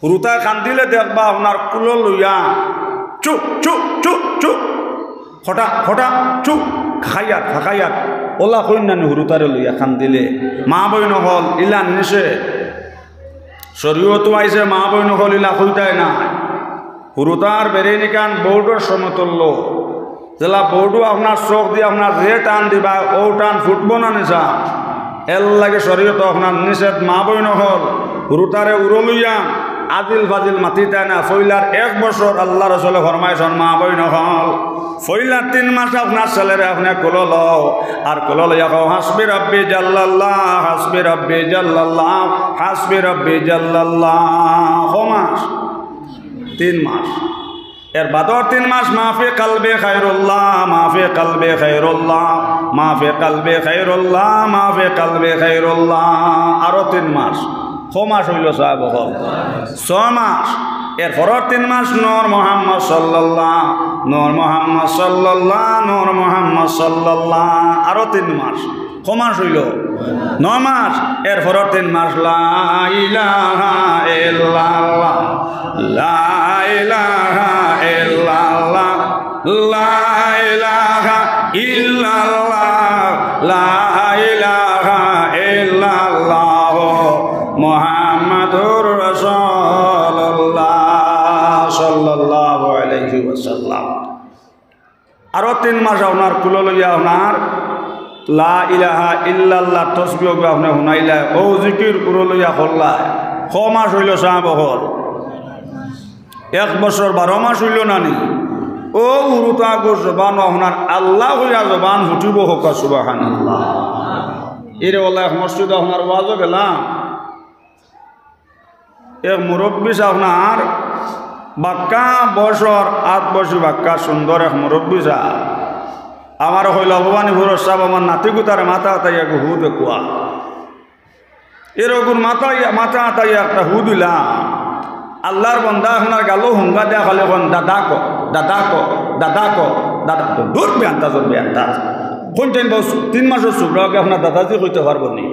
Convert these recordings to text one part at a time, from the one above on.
হুরুতায় কান্দিলে দেখবা আপনার কুলো লইয়া চুপ চুপ চুপ চুপ হঠা হঠা চুপ খাইয়াত খাইয়াত ওলা কই না হুরুতারে লইয়া কান্দিলে মা বইন হল ইলা নিছে শরীয়তো আইছে মা বইন হল ইলা কইতাই না হুরুতার বেরেনি কান বৌডর সমতুল্য যেলা বৌডু আপনার চোখ দিয়ে আপনার যে টান দিবা ও টান ফুটবো না নিছা এর লাগে শরীয়ত আপনার নিষেধ মা বইন হল হুরুতারে উড়লইয়া আদিল ফাজিল মাতি তাই না ফইলার 1 বছর আল্লাহ রসুলে ফরমাইছেন মা বইন হল ফইলার 3 মাস আপনার ছেলেরে আপনি কোলো লও আর কোলো লইয়া কও হাসবি রব্বি জাল্লাল্লাহ হাসবি রব্বি জাল্লাল্লাহ হাসবি রব্বি জাল্লাল্লাহ মাস 3 মাস এর বাদর 3 মাস মাফি কলবে খায়রুল্লাহ মাফি কলবে খায়রুল্লাহ মাফি কলবে খায়রুল্লাহ মাফি কলবে খায়রুল্লাহ আরো 3 মাস মাস হইল সাহেব হল 6 মাস এর পরের 3 মাস নূর মুহাম্মদ সাল্লাল্লাহ নূর মুহাম্মদ সাল্লাল্লাহ নূর মুহাম্মদ সাল্লাল্লাহ আরো 3 মাস মাস হইল 9 মাস এর পরের 3 মাস লা ইলাহা ইল্লাল্লাহ লা ইলাহা ইল্লাল্লাহ লা ইলাহা ইল্লাল্লাহ লা ইলাহা ইল্লাল্লাহ মুহাম্মাদুর রাসূলুল্লাহ সাল্লাল্লাহু আলাইহি ওয়াসাল্লাম আরো 3 মাস আপনার কুলো লইয়া আপনার লা ইলাহা ইল্লাল্লাহ তসবিহ আপনি শুনাইলা ও জিকির কুলো লইয়া করলা 6 মাস হইল সাহাব হল 1 বছর 12 মাস হইল নানি ও উরুতা গো জবান আপনার আল্লাহ হইয়া জবান হুটিব হোক সুবহানাল্লাহ এরে ওলা মসজিদ আপনার ওয়াজও গেলাম এক মুরব্বী আপনার বাক্কা বছর 8 বছর বাক্কা সুন্দর এক মুরব্বী আমার হইল ভবানী ভুরস সাহেব আমার নাতিগুতারে মাথা আতাইয়া হু দেখুয়া এরকম মাথা আতাইয়া একটা হু দিলাম আল্লাহর বন্দা আপনার গেল হুঙ্গা দেয়া হলে এখন দাদা কো দাদা কো দাদা কো দাদা তো দূর বেআন্তাজ বেআন্তাজ কোন টাইম 3 মাসের শুভ্রকে আপনার দাদাজি হইতে পারবো নি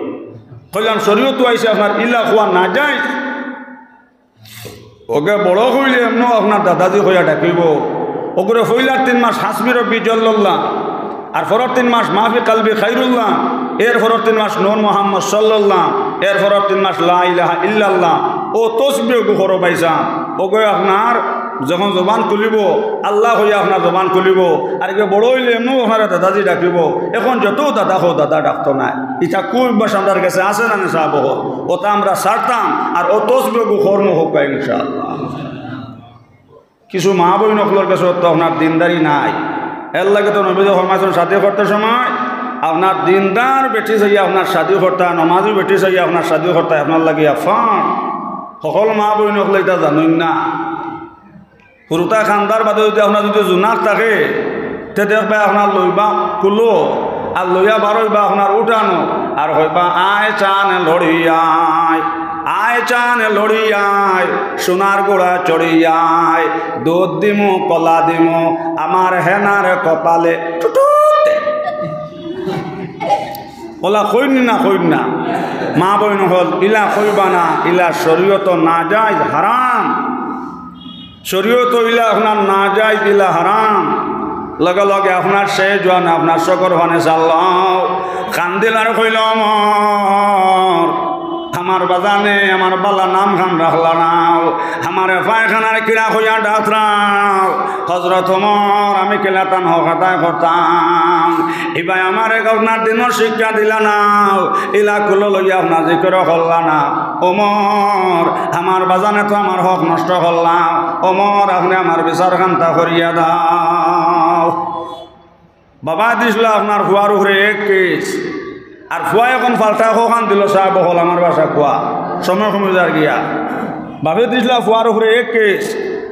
কইলাম শরীয়ত আইসে আপনার ইলা খোয়া না যায় ওকে বড় হইলে এমন আপনার দাদাজি হইয়া ডাকিব ওগুলো হইলার 3 মাস হাসবি রব্বি জাল্লাল্লাহ আর পরের 3 মাস মাফি কলবি খায়রুল্লাহ এর পরের 3 মাস নূর মুহাম্মদ সাল্লাল্লাহ এর পরের 3 মাস লা ইলাহা ইল্লাল্লাহ ও তসবিহ গুহর পাইছা ওকে আপনার যখন জবান খুলিব আল্লাহ হইয়া আপনার জবান খুলিব আর কে বড় হইলে এমন আপনার দাদাজি ডাকিব এখন যত দাদা হো দাদা ডাকতো না ইটা কোন বাসার কাছে আছে না সাহেব ওটা আমরা ছাড়তাম আর ও তসবিহ গুহর হোক ইনশাআল্লাহ কিছু মা বই নকলের কাছে তো আপনার দিনদারি নাই এর লাগে তো নবী ফরমাইছেন শাদী করতে সময় আপনার দিনদার বেটি চাইয়া আপনার শাদী করতা নমাজি বেটি চাইয়া আপনার শাদী করতা আপনার লাগে আফান সকল মা বই নকলে এটা জানেন না সৰুতা খান্দার বাদে যদি আপনার যদি জোনাক থাকে তে দেখবা আপনার লইবা কুলো আর লইয়া বারইবা আপনার উঠানো আর হইবা আয় চান লড়িয়ায় আয় চান লড়িয়ায় সোনার গোড়া চড়িয়ায় দুধ দিমু কলা দিমু আমার হেনার কপালে ওলা কইন না মা বইন হল ইলা কইবা না ইলা শরীয়ত না যায় হারাম শরীয়ত ইলা আপনার না যায় ইলা হারাম লগে লগে আপনার সে জোয়ান আপনার শকর ভানে চাল্লাও কান্দিল আর কইল আমার বাজানে আমার বালা নাম খান রাখলা নাও আমার পায়খানার কিরা হইয়া ডাকরাও হজরত ওমর আমি কেলাতান হকাতায় করতাম এবার আমার আপনার দিনের শিক্ষা দিলা নাও ইলা কুলো লইয়া আপনার জিকির করলা না ওমর আমার বাজানে তো আমার হক নষ্ট করলাম ওমর আপনি আমার বিচার খান্তা করিয়া দাও বাবা দিছিল আপনার ফুয়ার উপরে 1 কেস আর ফুয়া এখন ফাল্টা খান দিল সাহেব হল আমার বাসা ফুয়া সময় যার গিয়া ভাবে দিছিল ফুয়ার উপরে 1 কেস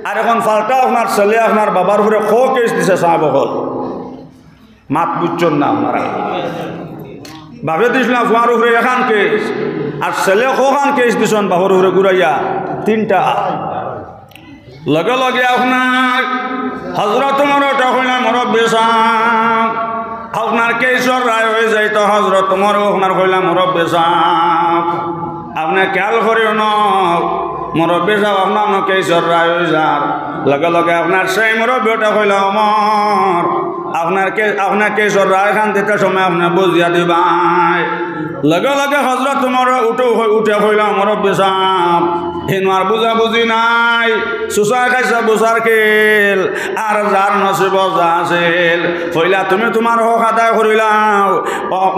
আর এখন ফাল্টা আপনার ছেলে আপনার বাবার উপরে 100 কেস দিছে সাহেব হল মাত বুঝছেন না আপনারা ভাবে দিছিল ফুয়ার উপরে 1 কেস আর ছেলে 100 কেস দিছেন বাবার উপরে ঘুরাইয়া 3টা লগে লগে আপনার হজরত ওমরটা হইলাম মুরব্বী সাহেব আপনার কেশর রায় হয়ে যায় তো হজরত ওমর আপনার হইলাম মুরব্বী সাহেব আপনি খেয়াল করিও না মুরব্বী সাহেব আপনার কেশর রায় হয়ে যার লগে লগে আপনার সেই মুরব্বীটা কইল আমার আপনার কেশর রায় খান দিতে সময় আপনি বুঝিয়া দিবাই লগে লগে হজরত তোমার উঠে কইলাম মুরব্বী সাহেব হিনমার বুঝা বুঝি নাই সুসার খাইছা বুসার খেল আর যার নসিব যা আছিল কইলা তুমি তোমার হক আদায় করিলাও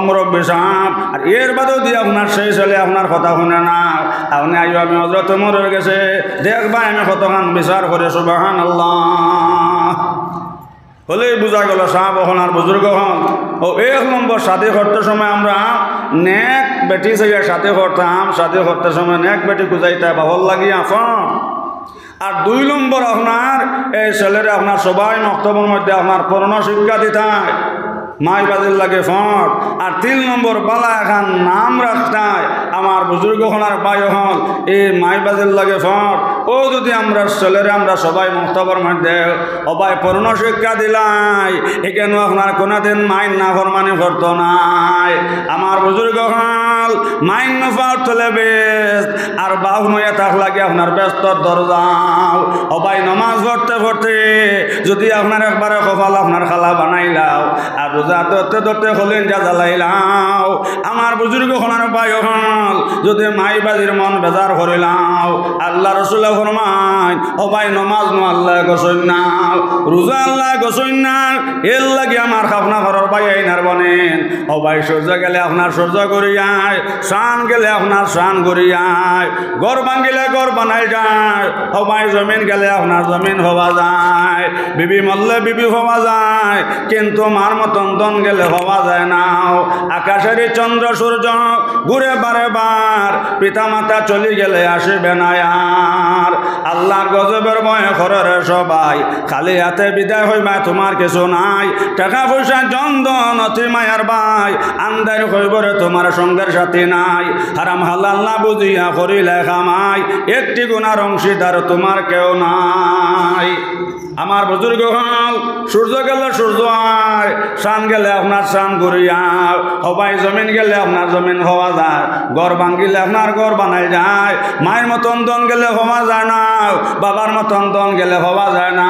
মুরব্বী সাহেব আর এর বাদেও দিয়ে আপনার সেই ছেলে আপনার কথা শুনে না আপনি আইও আমি হজরত মরে গেছে দেখবা আমি কতখান বিচার করে সুবহানাল্লাহ হলেই বোঝা গেল সাহেব হন আর বুজুর্গ হন ও 1 নম্বর সাথে করতে সময় আমরা নেক বেটি থেকে সাথে করতাম সাথে করতে সময় নেক বেটি খুঁজাইতে ভালো লাগি আপন আর 2 নম্বর আপনার এই ছেলেরা আপনার সবাই মক্তবের মধ্যে আপনার পুরনো শিক্ষা দিতায় মাই বাজির লাগে ফট আর 3 নম্বর বালা এখন নাম রাখতায় আমার বুজুর্গ হনার ভাই হন এই মাই বাজির লাগে ফট ও যদি আমরা ছেলেরা আমরা সবাই মক্তবের মধ্যে সবাই পুরনো শিক্ষা দিলাই এখানে আপনার কোনোদিন মাইন না ফরমানি করতো নাই আমার বুজুর্গ হল মাইন নফার চলে বেশ আর বাহু নয়া থাক লাগে আপনার ব্যস্ত দরজাও সবাই নমাজ পড়তে পড়তে যদি আপনার একবারে কপাল আপনার খালা বানাইলাও আর রোজা ধরতে ধরতে হলেন যা জ্বালাইলাও আমার বুজুর্গ হনার ভাই হল যদি মাই বাজির মন বেজার করিলাও আল্লাহ রসুল ফরমায় সবাই নমাজ নো আল্লাহ গোসইন না রোজা আল্লাহ গোসইন না এর লাগে আমার খাপনা ঘরের ভাই আইনার বনেন সবাই সূর্য গেলে আপনার সূর্য করিয়ায় শান গেলে আপনার শান করিয়ায় ঘর ভাঙিলে ঘর বানাই যায় সবাই জমিন গেলে আপনার জমিন হওয়া যায় বিবি মরলে বিবি হওয়া যায় কিন্তু মার মতন দন গেলে হওয়া যায় না আকাশের চন্দ্র সূর্য ঘুরে বারে বার পিতা মাতা চলে গেলে আসবে না আর আল্লাহর গজবের ভয়ে ঘরের সবাই খালি হাতে বিদায় হইবা তোমার কিছু নাই টাকা পয়সা জনধন অতি মায়ার ভাই আন্দার হইবরে তোমার সঙ্গের সাথী নাই হারাম হালাল না বুঝিয়া করিলে খামাই একটি গুনার অংশীদার তোমার কেউ নাই আমার বুজুর্গ হল সূর্য গেলে সূর্য আয় শান গেলে আপনার শান করিয়া সবাই জমিন গেলে আপনার জমিন হওয়া যায় ঘর ভাঙ্গিলে আপনার ঘর বানাই যায় মায়ের মতন দন গেলে হওয়া যায় না বাবার মতন দন গেলে হওয়া যায় না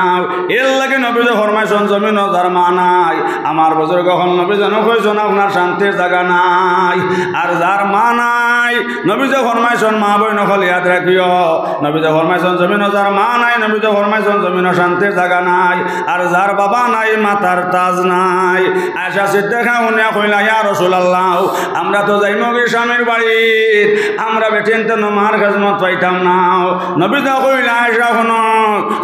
এর লাগে নবীজ ফরমাইছেন জমিন যার মা নাই আমার বুজুর্গ হল নবী যেন কইছেন আপনার শান্তির জায়গা নাই আর যার মা নাই নবীজ ফরমাইছেন মা বইন হল ইয়াদ রাখিও নবীজ ফরমাইছেন জমিন যার মা নাই নবীজ ফরমাইছেন জমিন শান্তির জায়গা নাই আর যার বাবা নাই মাতার তাজ নাই আয়সা সিদ্দিকা উনিয়া কইলা ইয়া রাসূলুল্লাহ আমরা তো যাই নবী স্বামীর বাড়ি আমরা বেটেনতে মার খেজমত পাইতাম না নবী দা কইলা আয়সা শুনো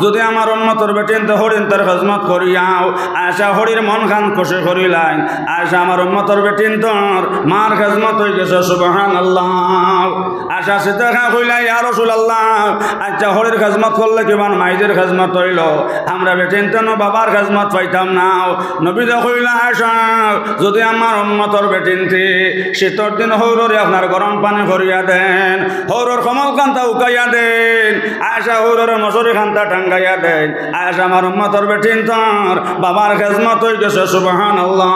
যদি আমার উম্মতর বেটেনতে হরিন্তর খেজমত করিয়াও আয়সা হরির মন খান খুশি করিলাইন আয়সা আমার উম্মতর বেটেনতর মার খেজমত হয়ে গেছে সুবহানাল্লাহ আয়সা সিদ্দিকা কইলা ইয়া রাসূলুল্লাহ আচ্ছা হরির খেজমত করলে কিমান মাইদের খেজমত হইল আমরা বেটেনতেন বাবার খেজমত পাইতাম না নবী দা কইলা আয়সা যদি আমার উম্মতর বেটিনতে শীতর দিন হৌরে আপনার গরম পানি করিয়া দেন হৌরর কমল কান্তা উকাইয়া দেন আয়সা হৌরের মশুরি খান্তা টাঙ্গাইয়া দেন আয়সা আমার উম্মতর বেটিনতর বাবার খেজমত হয়ে গেছে সুবহানাল্লাহ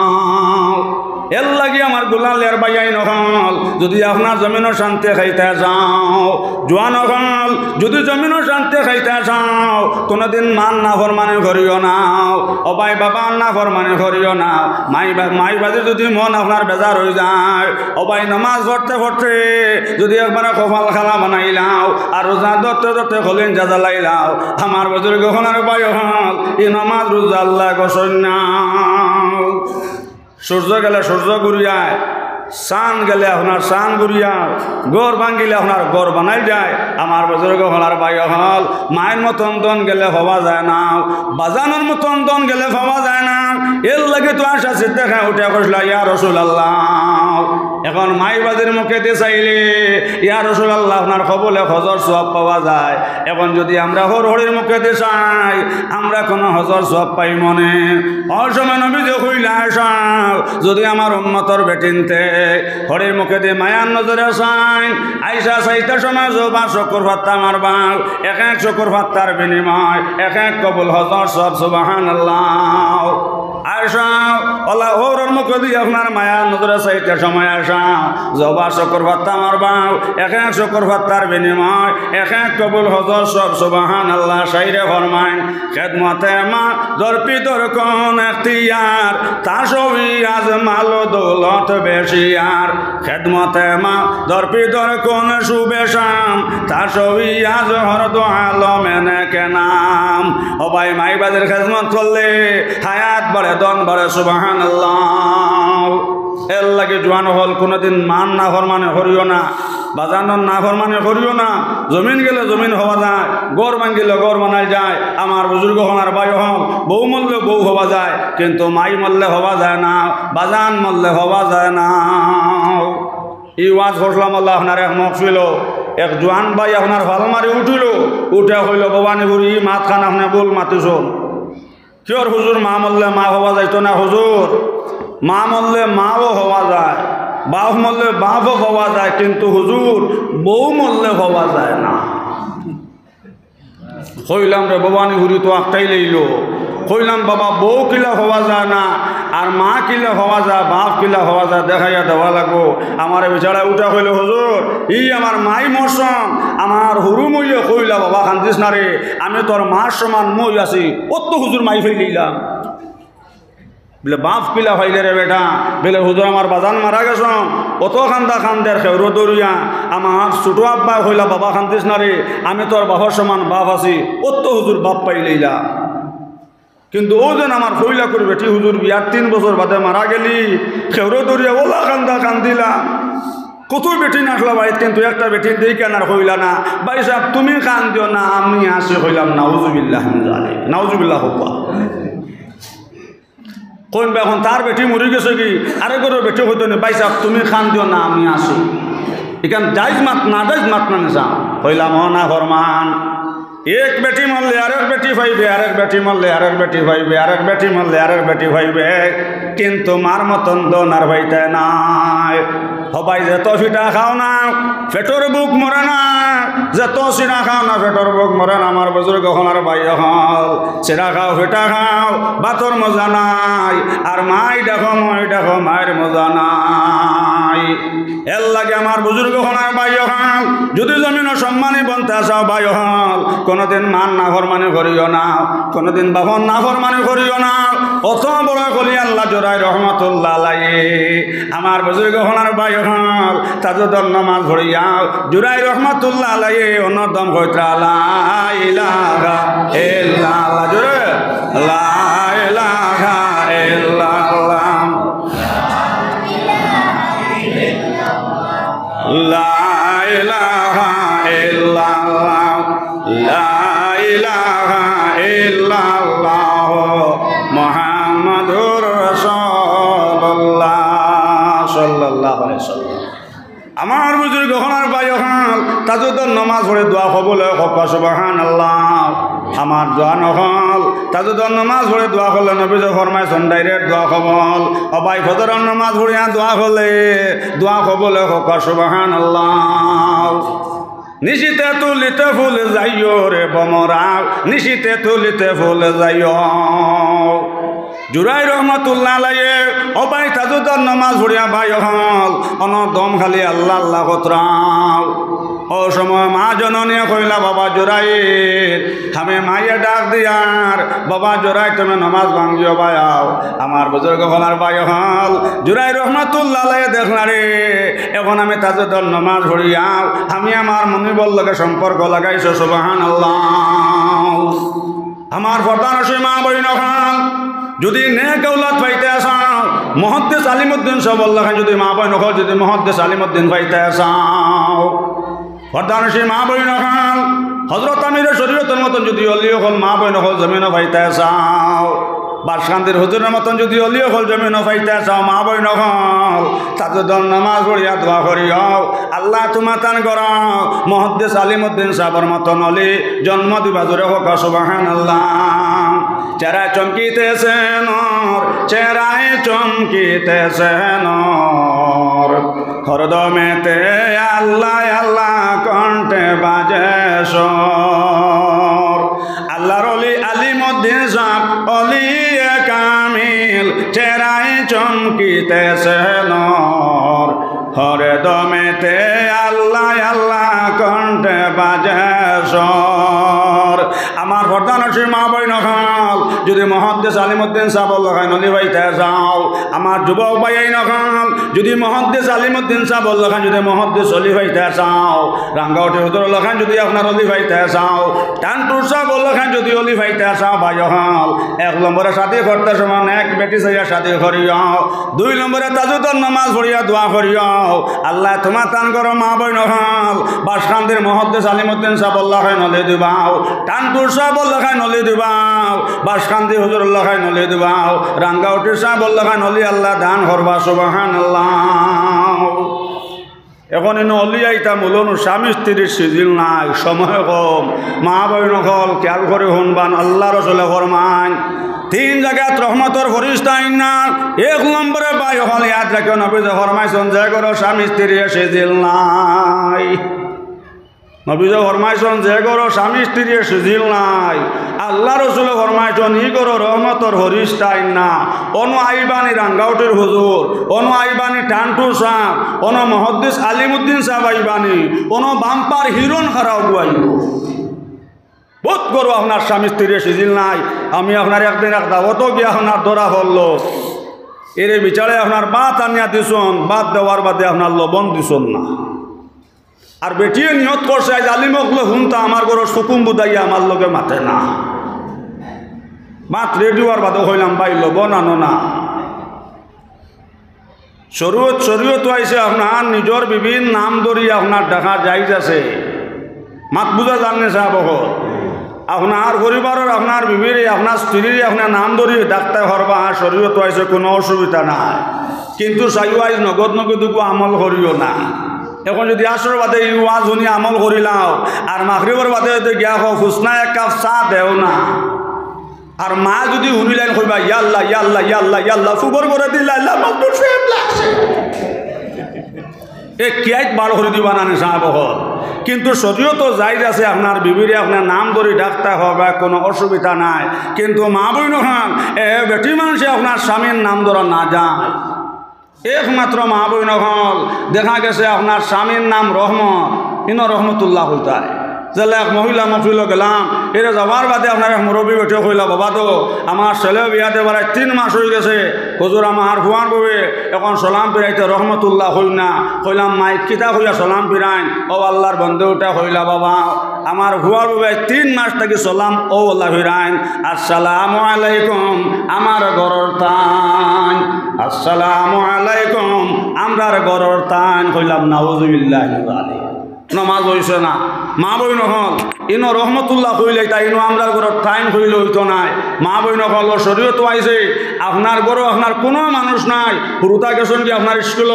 এর লাগে আমার গুলালের বাইয়াই নহল যদি আপনার জমিনও শান্তি খাইতে যাও জোয়ান হল যদি জমিনও শান্তি খাইতে যাও কোনোদিন মান না ফরমানি করিও নাও অবাই বাবা না ফরমানি করিও না মাই বাজে যদি মন আপনার বেজার হয়ে যায় অবাই নমাজ পড়তে পড়তে যদি একবার কপাল খালা বানাইলাও আর রোজা ধরতে ধরতে হলেন যা জ্বালাইলাও আমার বুজুর্গ হনার বাই হল এই নমাজ রোজা আল্লাহ গোসন্যা সূর্য গেলে সূর্য ঘুরিয়ায় শান গেলে আপনার শান ঘুরিয়া গড় ভাঙ্গিলে আপনার গড় বানাই যায় আমার বুজুর্গ হলার ভাই হল মায়ের মতন দন গেলে হওয়া যায় না বাজানোর মতন দন গেলে হওয়া যায় না এর লাগে তো আশা সিদ্দিকা উঠে কইলা ইয়া রাসূলুল্লাহ এখন মাই বাজির মুখে দিয়ে চাইলে ইয়া রাসূলুল্লাহ আপনার কবলে হজর সওয়াব পাওয়া যায় এখন যদি আমরা হরির মুখে দিয়ে চাই আমরা কোনো হজর সওয়াব পাই মনে অসময় নবী যে কইলা আয়সা যদি আমার উম্মতর বেটিনতে হরির মুখে দিয়ে মায়ার নজরে চাই আয়সা চাইতে সময় জবা শকর ফাত্তা মারবা এক এক শকর ফাত্তার বিনিময় এক এক কবুল হজর সওয়াব সুবহানাল্লাহ আসাও ওলা ওর মুখে দিয়ে আপনার মায়া নজরে চাইতে সময় আসাও জবা শকর ভাত্তা আমার বাউ এক শকর ভাত্তার বিনিময় এক কবুল হজর সব সুবহানাল্লাহ শাইরে ফরমাইন খেদমতে মা দরপি দরকন এখতিয়ার তা সবই আজ মাল দৌলত বেশিয়ার খেদমতে মা দরপি দরকন শুবেশাম তা সবই আজ হরদ আলমেনে কেনাম ও ভাই মাইবাদের খেদমত করলে হায়াত বাড়ে দন বাড়ে সুবহানাল্লাহ এর লাগে জোয়ান হল কোনোদিন মান না ফরমানে করিও না বাজানোর না ফরমানে করিও না জমিন গেলে জমিন হওয়া যায় গড় ভাঙিলে গড় বানাই যায় আমার বুজুর্গ হওয়ার বায়ু হল বউ মরলে বউ হওয়া যায় কিন্তু মাই মরলে হওয়া যায় না বাজান মরলে হওয়া যায় না ই ওয়াজ করলাম আল্লাহ আপনার এক মকফিল এক জোয়ান ভাই আপনার ভাল মারি উঠিল উঠে হইল ভবানী ঘুরি মাত খান আপনি বল মাতিস কিয়র হুজুর মা মরলে মা হওয়া যাইতো না হুজুর মা মরলে মাও হওয়া যায় বাপ মরলে বাপও হওয়া যায় কিন্তু হুজুর বউ মরলে হওয়া যায় না কইলাম রে ভবানী ঘুরি তো একটাই লইল কইলাম বাবা বউ কিলা হওয়া যায় না আর মা কিলা হওয়া যায় বাপ কিলা হওয়া যায় দেখাইয়া দেওয়া লাগবো আমার বেচারা উঠা কইল হুজুর ই আমার মাই মরসম আমার হুরু মইলে কইলা বাবা কান্দিস না রে আমি তোর মার সমান মই আছি অত হুজুর মাই ফেলিলাম বলে বাপ কিলা ফাইলে রে বেটা বলে হুজুর আমার বাজান মারা গেছ অত খান্দা খান্দের খেউরো দরিয়া আমার ছোট আব্বা হইলা বাবা খান্দিস না রে আমি তোর বাবার সমান বাপ আছি অত হুজুর বাপ পাইলেইলা কিন্তু ও যেন আমার ফইলা করবে ঠিক হুজুর বিয়ার 3 বছর বাদে মারা গেলি খেউরো দরিয়া ওলা খান্দা কান্দিলা কত বেটি নাখলা বাড়িতে কিন্তু একটা বেটি দিই কেন আর হইলা না ভাই সাহেব তুমি কান দিও না আমি আসি হইলাম নাউজুবিল্লাহ নাউজুবিল্লাহ হব্বা কোন এখন তার বেটি মরি গেছে কি আরে করে বেটি হইতো না ভাই সাহেব তুমি খান দিও না আমি আসি এখানে যাইজ মাত না নেশা হইলাম না ফরমান এক বেটি মরলে আরেক বেটি পাইবে আরেক বেটি মরলে আরেক বেটি পাইবে আরেক বেটি মরলে আরেক বেটি পাইবে কিন্তু মার মতন দোনার ভাইতে নাই সবাই যেত ফিটা খাও না পেটর বুক মরে না যেত চিরা খাও না পেটর বুক মরে না আমার বুজুর্গ হলার ভাই হল চিরা খাও ফিটা খাও বাতর মজা নাই আর মাই দেখো মই দেখো মায়ের মজা নাই এর লাগে আমার বুজুর্গ হলার ভাই হল যদি জমিন সম্মানী বনতে আসাও ভাই হল কোনোদিন মান না ফরমানি করিও না কোনোদিন বাপন না ফরমানি করিও না অত বড় কলি আল্লাহ জোড়াই রহমতুল্লাহ আলাইহি আমার বুজুর্গ হলার ভাই হল তাজুদর নামাজ পড়িয়াও জোড়াই রহমতুল্লাহ আলাইহি অন্যতম কইত্রা লা ইলাহা ইল্লাল্লাহ জোরে লা ইলাহা ইল্লাল্লাহ লা ইলাহা ইল্লাল্লাহ লা ইলাহা ইল্লাল্লাহ মুহাম্মাদুর রাসূলুল্লাহ সাল্লাল্লাহু আলাইহি ওয়াসাল্লাম আমার বুজুর্গ হনার ভাই হল তাজুদর নামাজ পড়ে দোয়া কবুলে হক সুবহানাল্লাহ আমার দোয়া নহল তাজুদর নামাজ পড়ে দোয়া করলে নবী যে ফরমাইছেন ডাইরেক্ট দোয়া কবল অবাই ফজরের নামাজ পড়িয়া দোয়া করলে দোয়া কবুলে হক সুবহানাল্লাহ নিশিতে তুলিতে ফুল যাইও রে বমরা নিশিতে তুলিতে ফুল যাইও জুরাই রহমতুল্লাহ আলাইহি অবাই তাজুদর নামাজ পড়িয়া ভাই হল অনদম খালি আল্লাহ আল্লাহ কতরাও ও সময় মা জননী কইলা বাবা জোরাই আমি মাইয়া ডাক দিয়ার বাবা জোরাই তুমি নামাজ ভাঙ্গিও ভাইয়াও আমার বুজুর্গ হলার ভাই হল জুরাই রহমতুল্লাহ আলাইহি দেখলা রে এখন আমি তাজুদর নামাজ পড়িয়াও আমি আমার মনিবর লগে সম্পর্ক লাগাইছো সুবহানাল্লাহ আমার প্রধান সীমা বইন হল যদি নেক औलाद পাইতে আসাও মুহাদ্দিস আলিমউদ্দিন সাহেবুল্লাহ খান যদি মা বই নকল যদি মুহাদ্দিস আলিমউদ্দিন পাইতে আসাও প্রধান সেই মা বই নকল হযরত আমির শরীয়তের মতন যদি অলি হল মা বই নকল জমিনও পাইতে আসাও বাসকান্দির হুজুরের মতন যদি অলি হল জমিনও পাইতে আসাও মা বই নকল তাজুদর নামাজ পড়িয়া দোয়া করিও আল্লাহ তোমার তান করাও মুহাদ্দিস আলিমউদ্দিন সাহেবের মতন অলি জন্ম দিবা জোরে হোক সুবহানাল্লাহ চেহারায় চমকিতেছে নর চেহারায় চমকিতেছে নর হরদমেতে আল্লাহ আল্লাহ কণ্ঠে বাজে সর আল্লাহর অলি আলিমউদ্দিন সাহেব অলি কামিল উঠিতেছে নর হরে দমেতে আল্লাহ আল্লাহ কণ্ঠে বাজে সর। আমার প্রধানসী মা বই নখাল যদি মহাদ্দেশ আলিমুদ্দিন সাহেব লখাই নদী বাইতে যাও, আমার যুবক ভাই নখাল যদি মহাদ্দেশ আলিমুদ্দিন সাহেব লখান যদি মহাদ্দেশ অলি বাইতে চাও, রাঙ্গাউটি হুজুর লখান যদি আপনার অলি বাইতে চাও, টানটুর সাহেব লখান যদি অলি বাইতে চাও ভাই হল, 1 নম্বরে সাথী করতে সমান এক বেটি চাইয়া সাথী করিয়াও, 2 নম্বরে তাজুদর নামাজ পড়িয়া দোয়া করিয়াও। আল্লাহ তোমার টান করো মা বই নখাল বাসকান্দির মহাদ্দেশ আলিমুদ্দিন সাহেব লখাই নলি দিবাও, টানটুর সাহেব লখাই নলি দিবাও, বাসকান্দি হুজুর লখাই নলি দিবাও, রাঙ্গাউটির সাহেব লখাই নলি আল্লাহ দান করবা সুবহানাল্লাহ। এখন এনে অলি আইতাম বলুন স্বামী স্ত্রীর সিজিল নাই, সময় কম, মা বই নকল খেয়াল করে শুনবান আল্লাহ রসুলে ফরমান 3 জায়গাত রহমতর ফরিস্তা না। 1 নম্বরে বাই হল ইয়াদ রাখো নবীজ ফরমাইছেন যে করো স্বামী স্ত্রীর সিজিল নাই। নবীজ ফরমাইছেন যে করো স্বামী স্ত্রীর সিজিল নাই। আল্লাহ রসুলে ফরমাইছেন ই করো রহমতর ফরিস্তাই না। অনু আইবানি রাঙ্গাউটির হুজুর, অনু আইবানি টান্টু সাহ, অনু মহাদ্দিস আলিমুদ্দিন সাহেব আইবানি, অনু বাম্পার হিরণ খারাপ আইব। বোধ করো আপনার স্বামী স্ত্রীর সিজিল নাই। আমি আপনার একদিন এক দাওয়াত গিয়ে আপনার ধরা পড়লো, এর বিচারে আপনার বাত আনিয়া দিছন, বাদ দেওয়ার বাদে আপনার লবণ দিছন না। আর বেটিয়ে নিয়ত করছে আজ আলিমকলে শুনতা আমার ঘর সুকুম বুদাইয়া আমার লগে মাতে না, মাত রেডিওর বাদে হইলাম ভাই লবণ আনো না। শরীয়ত আইসে আপনার নিজের বিভিন্ন নাম ধরি আপনার দেখা যাইজ আছে, মাত বুঝা জানে সাহেব আপনার পরিবারের আপনার বিবির আপনার স্ত্রীর আপনার নাম ধরি ডাক্তার হরবা শরীয়ত আইসে কোনো অসুবিধা নাই, কিন্তু চাইও আইজ নগদ নগদকু আমল করিও না। এখন যদি আসর বাদে ওয়াজ শুনি আমল করিলাও আর মাগরিবের বাদে যদি গিয়া ফুসনা 1 কাপ চা দেও না, আর মা যদি শুনিলেন কইবা ইয়াল্লা ইয়াল্লা ইয়াল্লা ইয়াল্লা ফুবর করে দিলা মাদুর সাহেব লাগছে এ কিয়াইত বার করে দিবা না সাহেব হল। কিন্তু শরীয়ত জায়েজ আছে আপনার বিবিরে আপনার নাম ধরে ডাকতে হবে, কোনো অসুবিধা নাই। কিন্তু মা বই নখান এ বেটি মানুষে আপনার স্বামীর নাম ধরা না যায়। একমাত্র মা বই নখল দেখা গেছে আপনার স্বামীর নাম রহমত, ইন রহমতুল্লাহ হইতায় যেলে এক মহিলা মফিল গেলাম, এটা যাবার বাদে আপনার এক মুরব্বী বেঠে কইলা বাবা তো আমার ছেলে বিয়া দেবার 3 মাস হয়ে গেছে, হুজুর আমার হুয়ার ববে এখন সালাম ফিরাইতে রহমতুল্লাহ হই না। কইলাম মাইক কিতা হইয়া সালাম ফিরাইন? ও আল্লাহর বন্ধুটা হইলা বাবা আমার হুয়ার ববে 3 মাস থাকি সালাম ও আল্লাহ ফিরাইন আসসালামু আলাইকুম আমার গরর তান, আসসালামু আলাইকুম আমরার গরর তান। কইলাম নাউজুবিল্লাহি যালিক নমাজ হইছে না। মা বই নহল ইনো রহমতুল্লাহ হইলে তাই ইনো আমরার ঘর টাইম হইলে হইতো নাই। মা বই নহল শরীয়ত আইছে আপনার ঘরও আপনার কোনো মানুষ নাই, হুরুতা গেছেন কি আপনার স্কুল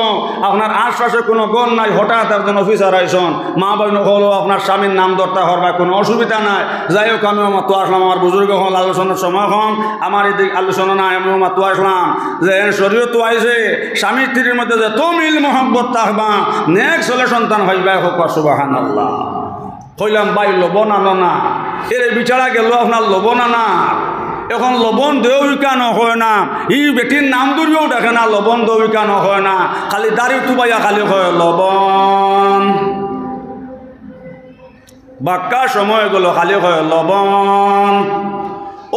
আপনার আশপাশে কোনো গণ নাই, হঠাৎ একজন অফিসার আইসন, মা বই নহল আপনার স্বামীর নাম ধরতে হরবা কোনো অসুবিধা নাই। যাই হোক আমি মাতো আসলাম, আমার বুজুর্গ হল আলোচনার সময় হন আমার এদিক আলোচনা নাই, আমি মাতো আসলাম যে শরীয়ত আইছে স্বামী স্ত্রীর মধ্যে যে তো মিল মহব্বত থাকবা নেক্সট ছেলে সন্তান হইবা হোক সুবহানাল্লাহ। কইলাম ভাই লবণ আনো না, এর বিচারা গেল আপনার লবণ আনা। এখন লবণ দেও কেন হয় না, ই বেটির নাম ধরিও দেখে না লবণ দেও কেন হয় না, খালি দাড়ি তুবাইয়া খালি হয় লবণ। বাক্কা সময় গেল খালি হয় লবণ।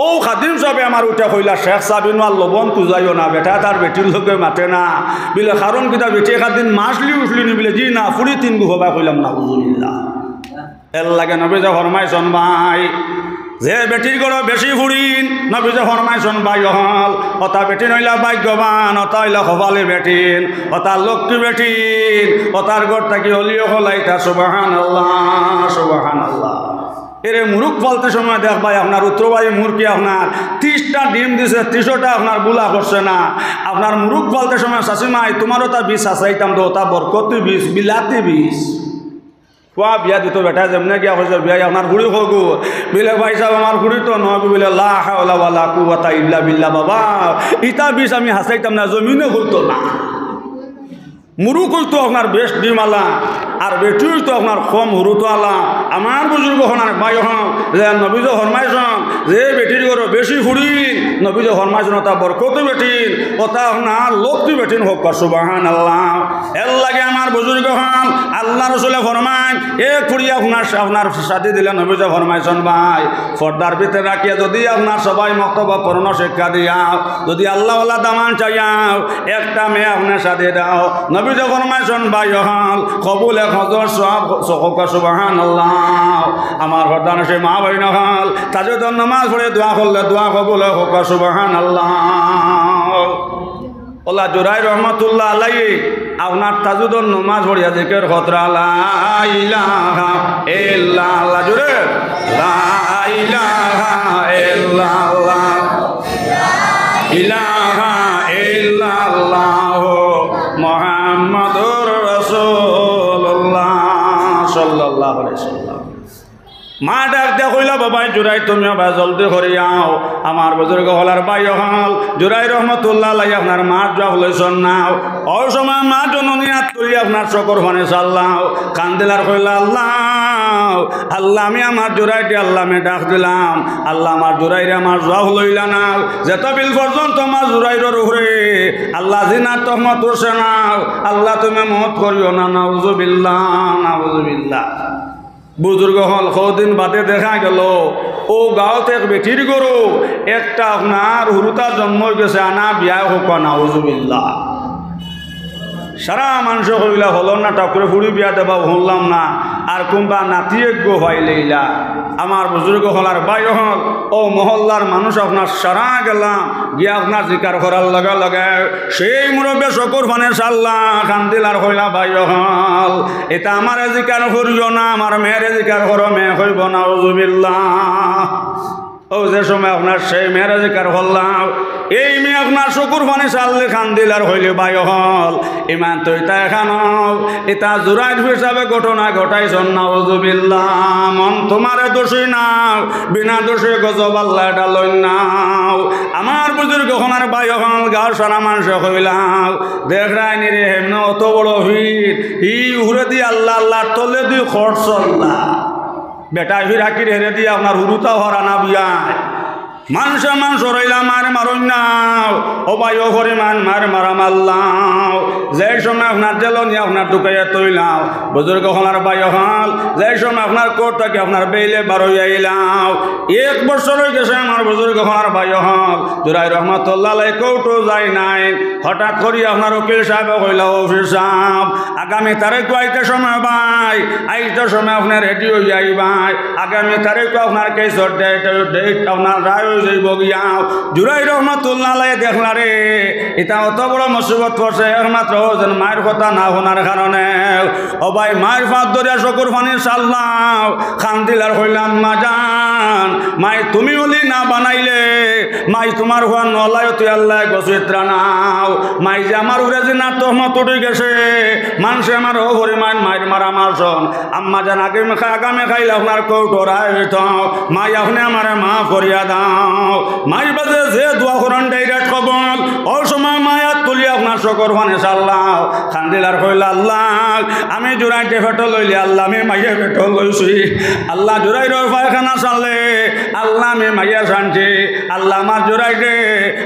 ও খাদিম সাহেব আমার উঠে কইলা শেখ সাবিন আর লবণ খুঁজাইও না, বেটা তার বেটির লোকে মাতে না বিলে কারণ কিতা বেটি খাদিন মাছলি উঠলি নি বিলে জি না ফুড়ি 3 গু হবা। কইলাম না আলহামদুলিল্লাহ এর লাগে নবীজে ফরমাইছেন ভাই যে বেটির গড় বেশি ফুড়িন, নবীজে ফরমাইছেন ভাই হল অতা বেটি নইলা ভাগ্যবান, অতা হইলা কপালি বেটিন, অতা লক্ষ্মী বেটিন, অতার গড় থাকি হলিও হলাইতা সুবহানাল্লাহ সুবহানাল্লাহ। এরে মুরুখ ফলতে সময় দেখ ভাই আপনার উত্তরবাড়ি মুরগি আপনার 30টা ডিম দিছে, 30টা আপনার বুলা করছে না। আপনার মুরুখ ফলতে সময় শাশুমাই তোমারও তা বিষ আসাইতাম তো তা বরকতি বিষ বিলাতি বিষ কোয়া বিয়া দিত বেটা যেমনে গিয়া হয়েছে বিয়া আপনার ঘুড়ি হগু বিলে ভাই সাহেব আমার ঘুড়ি তো নহবু বিলে লা হাওলা ওয়ালা কুওয়াতা ইল্লা বিল্লাহ। বাবা ইটা বিষ আমি হাসাইতাম না, জমিনে ঘুরতো না। মুরুখ হইতো আপনার বেশ ডিম আলা আর বেটি হইতো আপনার কম হুরুতো আলা। আমার বুজুর্গ হন ভাই হন যে নবীজ ফরমাইছেন যে বেটির ঘর বেশি ফুড়ি নবীজ ফরমাইছেন ওটা বরকত বেটিন ওটা আপনার লক্ষ্মী বেটিন হোক সুবহানাল্লাহ। এর লাগে আমার বুজুর্গ হন আল্লাহ রসুলে ফরমায় এক ফুড়ি আপনার সাথে দিলে নবীজ ফরমাইছেন ভাই পর্দার ভিতরে রাখিয়া যদি আপনার সবাই মক্তব্য পূর্ণ শিক্ষা দিয়াও যদি আল্লাহ দামান চাইয়াও একটা মেয়ে আপনার সাথে দাও নবীজ ফরমাইছেন ভাই হল কবুল এক হজর সব সুবহানাল্লাহ। আমার প্রধান সে মা ভাই নহল তাজে তো নামাজ পড়ে দোয়া করলে দোয়া কবুল হোক সুবহানাল্লাহ। ওলা জোরাই রহমতুল্লাহ আলাইহি আপনার তাজুদর নমাজ পড়িয়া জিকির খতরা লা ইলাহা ইল্লাল্লাহ জোরে লা ইলাহা ইল্লাল্লাহ ইলাহা ইল্লাল্লাহ মুহাম্মাদুর রাসূলুল্লাহ সাল্লাল্লাহু আলাইহি ওয়াসাল্লাম। মা ডাক দিয়া কইলা বাবাই জুরাই তুমি বা জলদি করিয়াও আমার বুজুর্গ হলার ভাই হল জুরাই রহমতুল্লাহ আলাইহি আপনার মার জব লইছন নাও ওই সময় মা জননী হাত তুলি আপনার চকর ফানে চাল্লাও কান্দিলার কইলা আল্লাহ আল্লাহ আমি আমার জুরাইটি আল্লাহ আমি ডাক দিলাম আল্লাহ আমার জুরাইরে আমার জব লইলা নাও যেতবিল পর্যন্ত আমার জুরাইর উপরে আল্লাহ জিনার তহমত উঠছে নাও আল্লাহ তুমি মত করিও না নাউজুবিল্লাহ নাউজুবিল্লাহ। বুজুর্গ হল কদিন বাদে দেখা গেল ও গাঁৱত এক বেটির গরু একটা আপনার হুরুতা জন্ম গেছে আনা বিয়া হোক নাউজুবিল্লাহ। সারা মানুষ কইলা হল না টকরে ফুড়ি বিয়া দেবা শুনলাম না আর কোনবা নাতি এক ভাইলেইলা আমার বুজুর্গ হলার ভাই হল ও মহল্লার মানুষ আপনার সারা গেলাম গিয়া আপনার জিকার করার লগে লগে সেই মুরব্বে চকুর ফানে চাল্লা কান্দিলার হইলা ভাই হল এটা আমার জিকার করিও না আমার মেয়ের জিকার করো মেয়ে হইব নাউজুবিল্লাহ। ও যে সময় আপনার সেই মেয়েরা জিকার করলাম এই মেয়ে আপনার চকুর ফানে চাললে কান্দিলার হইলে ভাই হল ইমান তো এটা এখন এটা জোরাইর হিসাবে ঘটনা ঘটাইছন নাউজুবিল্লাহ। মন তোমারে দোষী নাও বিনা দোষে গজব আল্লাহ এটা লই নাও আমার বুজুর্গ হনার ভাই হল গাঁর সারা মানুষ কইলাম দেখ রায়নি রে হেমন অত বড় ভিড় ই উড়ে দিয়ে আল্লাহ আল্লাহ তলে দিয়ে খরচ আল্লাহ বেটা ফিরাকির হেরে দিয়ে আপনার হুরুতা হরানা বিয়ায় মানুষে মানুষ রইলা মার মারই নাও ও ভাই ও পরিমাণ মার মারা মারলাম যে সময় আপনার জেল নিয়ে আপনার ঢুকাইয়া তৈলাম বুজুর্গ হলার ভাই হল যে সময় আপনার কোর্ট থেকে আপনার বেইলে বারোই আইলাম 1 বছর হয়ে গেছে আমার বুজুর্গ হলার ভাই হল জুরাই রহমতুল্লাহ কোর্টও যায় নাই হঠাৎ করি আপনার উকিল সাহেব কইলা অফিস সাহেব আগামী তারিখ আইতে সময় ভাই আইতে সময় আপনার রেডি হয়ে যাই ভাই আগামী তারিখ আপনার কেসর ডেট আপনার রায় যাইব গিয়া জুরাই রহমতুল্লাহ দেখলা রে এটা অত বড় মুসিবত পড়ছে একমাত্র যেন মায়ের কথা না শোনার কারণে ও ভাই মায়ের ফাঁক ধরিয়া চকুর পানি চাল্লাম খান্দিলার হইলাম মা জান মাই তুমি হলি না বানাইলে মাই তোমার হওয়া নলায় তুই আল্লাহ গছিত্রা নাও মাই যে আমার উড়ে যে না তহমত উঠে গেছে মানুষে আমার ও পরিমাণ মায়ের মারা মারছন আম্মা জান আগামী খাইলে আপনার কৌটোরায় হইত মাই আপনি আমার মা করিয়া দাও মাই বাজে যে দোয়া করেন ডাইরেক্ট কবল ও সময় মায়াত তুলি আপনার চকর ফানে চাল্লাও খান্দিলার কইলা আল্লাহ আমি জোরাইতে ফেটো লইলি আল্লাহ আমি মাইয়া ফেটো লইছি আল্লাহ জোরাইর পায়খানা চাললে আল্লাহ আমি মাইয়া শান্তি আল্লাহ আমার জোরাইতে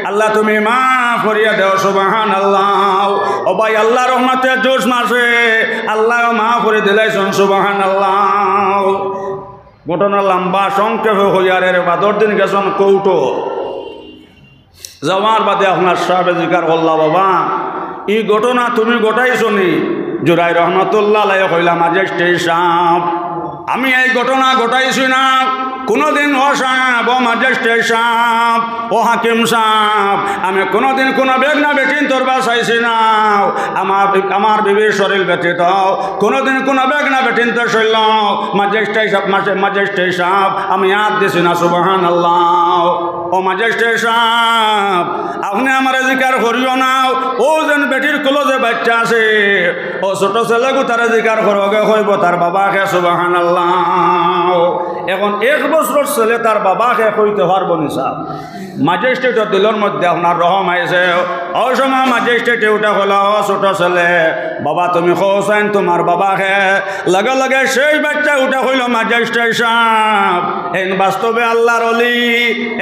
আল্লাহ তুমি মা করিয়া দেও সুবহানাল্লাহ। ও ভাই আল্লাহ রহমতে জোশ মারছে আল্লাহ মা করে দিলাইছেন সুবহানাল্লাহ। ঘটনা লম্বা সংক্ষেপে হইয়ারের বাদর দিন গেছেন কৌটো যাওয়ার বাদে আপনার সাহেব জিকার করলা বাবা এই ঘটনা তুমি ঘটাইছো নি জুরাই রহমতুল্লাহ কইলা ম্যাজিস্ট্রেট সাহেব আমি এই ঘটনা ঘটাইছি না কোনোদিন ও সাহেব ও ম্যাজিস্ট্রেট সাহেব ও হাকিম সাহেব আমি কোনোদিন কোনো বেগনা বেটিন তোরবা চাইছি না আমার বিবির শরীর ব্যতীত কোনোদিন কোনো বেগনা বেটিন তোর শৈল ম্যাজিস্ট্রেট সাহেব আমি হাত দিছি না সুবহানাল্লাহ। ও ম্যাজিস্ট্রেট সাহেব আপনি আমার জিকার করিও না ও যেন বেটির কোলো যে বাচ্চা আছে ও ছোট ছেলেকে তারা জিকার করোগে হইব তার বাবাকে সুবহানাল্লাহ। এখন 1 বছর ছেলে তার বাবাকে কইতে পারবো নি সাহেব ম্যাজিস্ট্রেটের দিলের মধ্যে আপনার রহম আইছে ও সময় ম্যাজিস্ট্রেটে উঠা হলো ছোট ছেলে বাবা তুমি হোসেন তোমার বাবা হে লগে লগে সেই বাচ্চা উঠে হইল ম্যাজিস্ট্রেট সাহেব এই বাস্তবে আল্লাহর অলি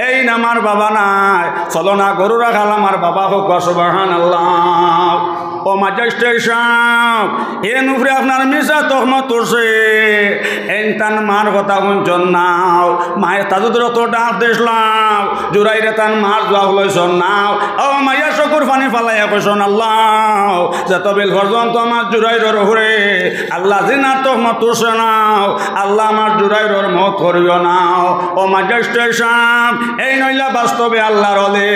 এই না আমার বাবা নাই চলো না গরু রাখাল আমার বাবা হোক সুবহানাল্লাহ ও ম্যাজিস্ট্রেট সাহেব এন উপরে আপনার মিশা তহমত উঠছে এন তান মার কথা শুনছন নাও মায়ের তাজুদের তো ডাক দিসলাম জুরাইরে তান মার জোয়া লইছ নাও ও মাইয়া চকুর পানি ফালাইয়া কইছন আল্লাহ যত বেল পর্যন্ত আমার জুরাইরের উপরে আল্লাহ জিনার তহমত উঠছে নাও আল্লাহ আমার জুরাইরের মত করিও নাও ও ম্যাজিস্ট্রেট সাহেব এই নইলা বাস্তবে আল্লাহর অলি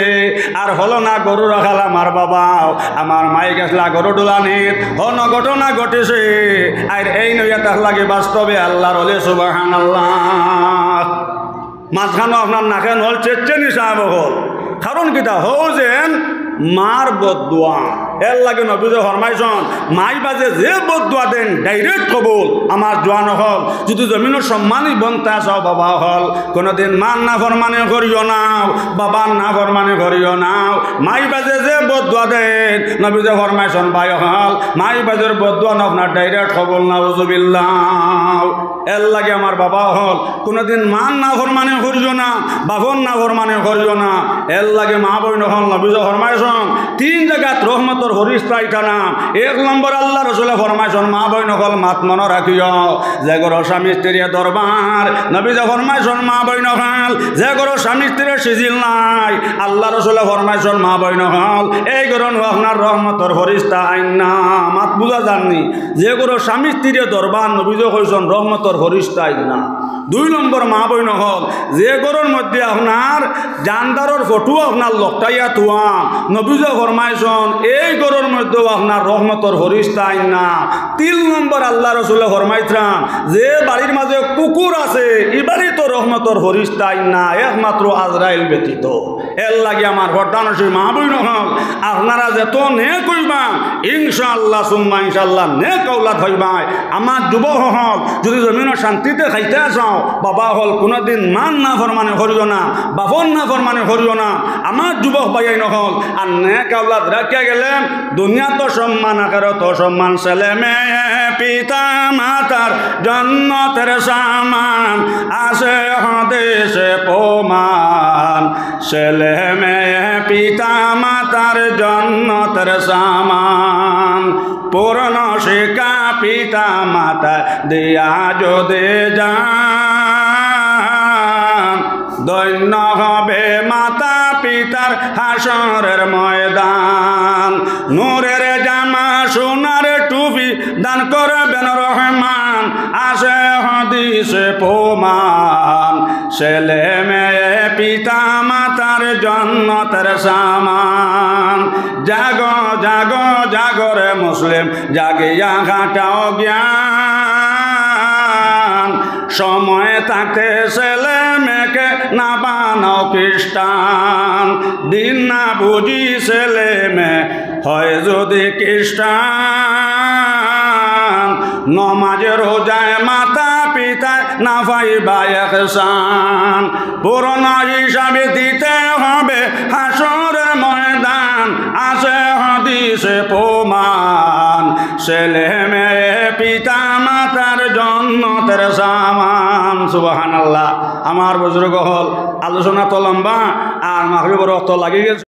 আর হলো না গরু রাখাল আমার বাবাও আমার মাই গেছলা গরু ডুলানির হন ঘটনা ঘটেছে আর এই নইয়া তার লাগে বাস্তবে আল্লাহর অলি সুবহানাল্লাহ মাঝখানে আপনার নাকেন হল চেচ্চেনি সাহেব হল কারণ কিতা হও যেন মার বদুয়া এর লাগে নবীজ ফরমাইছন মাই বাজে যে বদুয়া দেন ডাইরেক্ট কবুল আমার জোয়ান হল যদি জমিনের সম্মানই বনতা চাও বাবা হল কোনোদিন মান না ফরমানে করিও নাও বাবার না ফরমানে করিও নাও মাই বাজে যে বদুয়া দেন নবীজ ফরমাইছন ভাই হল মাই বাজের বদুয়া আপনার ডাইরেক্ট কবুল নাউজুবিল্লাহ এর লাগে আমার বাবা হল কোনোদিন মান না ফরমানে করিও না বাবন না ফরমানে করিও না এর লাগে মা বইন হল নবীজ ফরমাইছন তিন জায়গাত রহমতর হরিস্তাই টানা এক নম্বর আল্লাহ রসুলে ফরমাইছন মা বইন হল মাত মন রাখিও যে গরো স্বামী স্ত্রীর দরবার নবী যে ফরমাইছন মা বইন হল যে গরো স্বামী স্ত্রীর সিজিল নাই আল্লাহ রসুলে ফরমাইছন মা বইন হল এই গরণ আপনার রহমতর হরিস্তা আইন না মাত বুঝা যাননি যে গরো স্বামী স্ত্রীর দরবার নবী যে কইছন রহমতর হরিস্তা আইন না দুই নম্বর মা বইন হল যে গরোর মধ্যে আপনার জানদারর ফটো আপনার লকটাইয়া থুয়া নবীজ ফরমাইছন এই গরুর মধ্যেও আপনার রহমতর হরিস্তা আইন না তিন নম্বর আল্লাহ রসুলে ফরমাইছান যে বাড়ির মাঝে কুকুর আছে এই বাড়ি তো রহমতর হরিস্তা আইন না একমাত্র আজরাইল ব্যতীত এর লাগে আমার ভট্টানসী মা বইন হল আপনারা যেত নে কইবা ইনশাআল্লাহ সুম্মা ইনশাআল্লাহ নে কৌলাত হইবাই আমার যুবক হল যদি জমিনের শান্তিতে খাইতে চাও বাবা হল কোনোদিন মান না ফরমানে করিও না বাপন না ফরমানে করিও না আমার যুবক ভাইয়াই নহল আর নেক আওলাদ রাখিয়া গেলেন দুনিয়া তো সম্মান আখেরাত তো সম্মান ছেলে মেয়ে পিতা মাতার জন্নতের সামান আছে হাদিসে প্রমাণ ছেলে মেয়ে পিতা মাতার জন্নতের সামান পূর্ণ শিক্ষা পিতা মাতা দিয়া যদি যান দৈন্য হবে মাতা পিতার হাসরের ময়দান নূরের জামা সোনার টুপি দান করবেন রহমান আসে হাদিসে প্রমাণ ছেলে মেয়ে পিতা মাতার জন্নতের সামান জাগো জাগো জাগরে মুসলিম জাগিয়া ঘাটাও জ্ঞান সময় থাকতে ছেলে মেয়েকে না বানাও খ্রিস্টান দিন না বুঝি ছেলে মেয়ে হয় যদি খ্রিস্টান নমাজে রোজায় মাতা পিতায় না পাইবা ইহসান পুরনো হিসাবে দিতে হবে হাসরের ময়দান আছে হাদিসে প্রমাণ ছেলে মেয়ে পিতা মাতার জন্নতের সামান সুবহানাল্লাহ আমার বুজুর্গ হল আলোচনা তো লম্বা আর মাগরিবের রক্ত লাগি গেছে।